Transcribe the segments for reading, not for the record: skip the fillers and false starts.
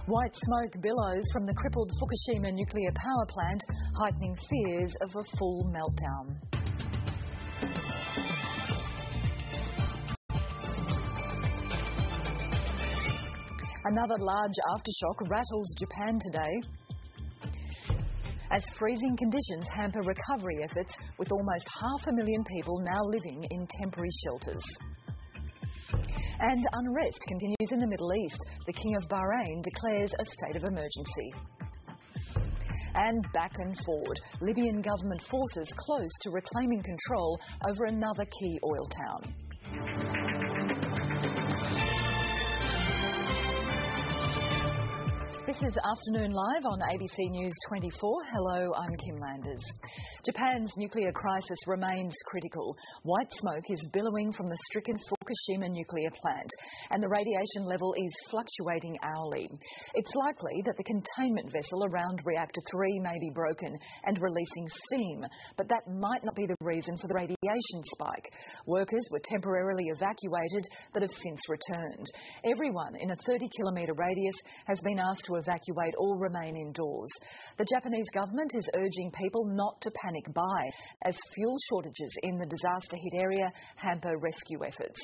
White smoke billows from the crippled Fukushima nuclear power plant, heightening fears of a full meltdown. Another large aftershock rattles Japan today, as freezing conditions hamper recovery efforts, with almost 500,000 people now living in temporary shelters. And unrest continues in the Middle East. The King of Bahrain declares a state of emergency. And back and forward, Libyan government forces close to reclaiming control over another key oil town. This is Afternoon Live on ABC News 24. Hello, I'm Kim Landers. Japan's nuclear crisis remains critical. White smoke is billowing from the stricken Fukushima nuclear plant, and the radiation level is fluctuating hourly. It's likely that the containment vessel around Reactor 3 may be broken and releasing steam, but that might not be the reason for the radiation spike. Workers were temporarily evacuated but have since returned. Everyone in a 30-kilometre radius has been asked to evacuate or remain indoors. The Japanese government is urging people not to panic buy, as fuel shortages in the disaster-hit area hamper rescue efforts.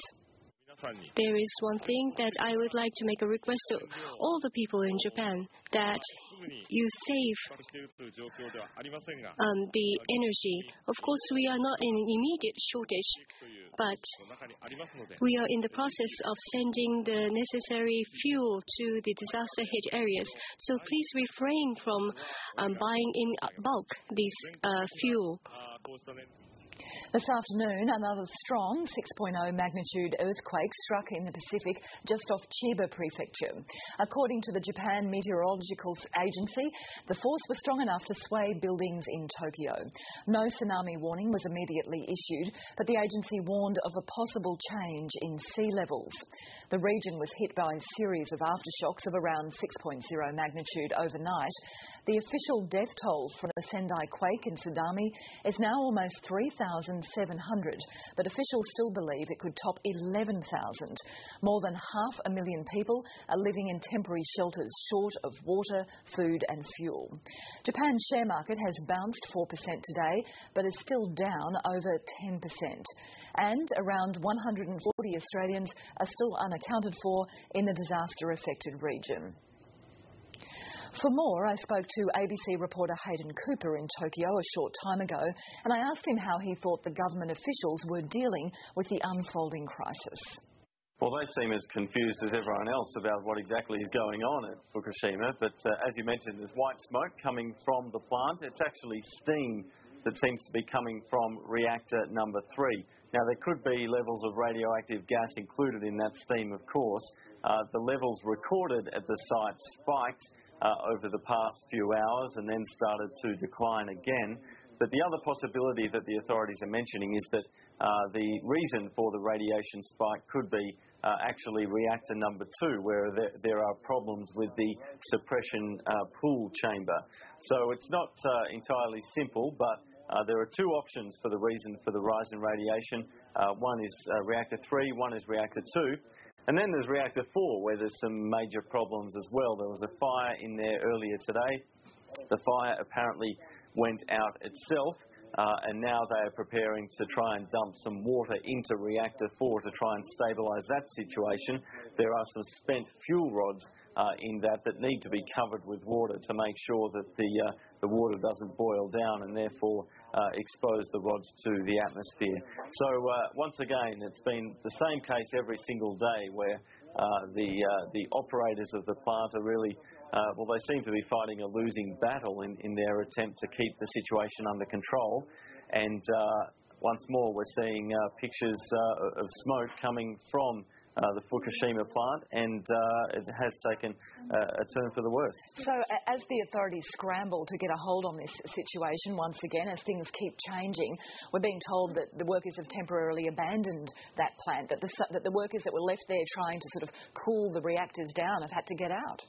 There is one thing that I would like to make a request to all the people in Japan, that you save the energy. Of course, we are not in an immediate shortage, but we are in the process of sending the necessary fuel to the disaster-hit areas. So please refrain from buying in bulk this fuel. This afternoon, another strong 6.0 magnitude earthquake struck in the Pacific just off Chiba Prefecture. According to the Japan Meteorological Agency, the force was strong enough to sway buildings in Tokyo. No tsunami warning was immediately issued, but the agency warned of a possible change in sea levels. The region was hit by a series of aftershocks of around 6.0 magnitude overnight. The official death toll from the Sendai quake in Tsunami is now almost 3,700, but officials still believe it could top 11,000. More than 500,000 people are living in temporary shelters short of water, food and fuel. Japan's share market has bounced 4% today, but is still down over 10%. And around 140 Australians are still unaccounted for in the disaster-affected region. For more, I spoke to ABC reporter Hayden Cooper in Tokyo a short time ago, and I asked him how he thought the government officials were dealing with the unfolding crisis. Well, they seem as confused as everyone else about what exactly is going on at Fukushima, but as you mentioned, there's white smoke coming from the plant. It's actually steam that seems to be coming from reactor number 3. Now, there could be levels of radioactive gas included in that steam, of course. The levels recorded at the site spiked over the past few hours and then started to decline again. But the other possibility that the authorities are mentioning is that the reason for the radiation spike could be actually reactor number 2, where there are problems with the suppression pool chamber. So it's not entirely simple, but there are 2 options for the reason for the rise in radiation. One is reactor 3, one is reactor 2. And then there's reactor 4, where there's some major problems as well. There was a fire in there earlier today. The fire apparently went out itself, and now they are preparing to try and dump some water into reactor 4 to try and stabilise that situation. There are some spent fuel rods in that need to be covered with water to make sure that the water doesn't boil down and therefore expose the rods to the atmosphere. So once again, it's been the same case every single day, where the operators of the plant are really, well, they seem to be fighting a losing battle in their attempt to keep the situation under control. And once more, we're seeing pictures of smoke coming from the Fukushima plant, and it has taken a turn for the worse. So as the authorities scramble to get a hold on this situation once again, as things keep changing, we're being told that the workers have temporarily abandoned that plant, that the workers that were left there trying to sort of cool the reactors down have had to get out.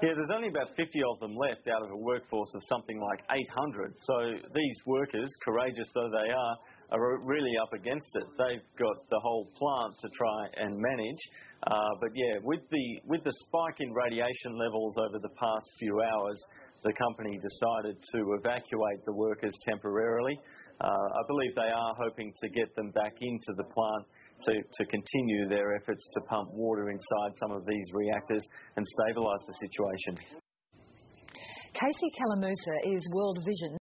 Yeah, there's only about 50 of them left out of a workforce of something like 800. So these workers, courageous though they are really up against it. They've got the whole plant to try and manage. But yeah, with the spike in radiation levels over the past few hours, the company decided to evacuate the workers temporarily. I believe they are hoping to get them back into the plant to continue their efforts to pump water inside some of these reactors and stabilise the situation. Casey Calamusa is World Vision.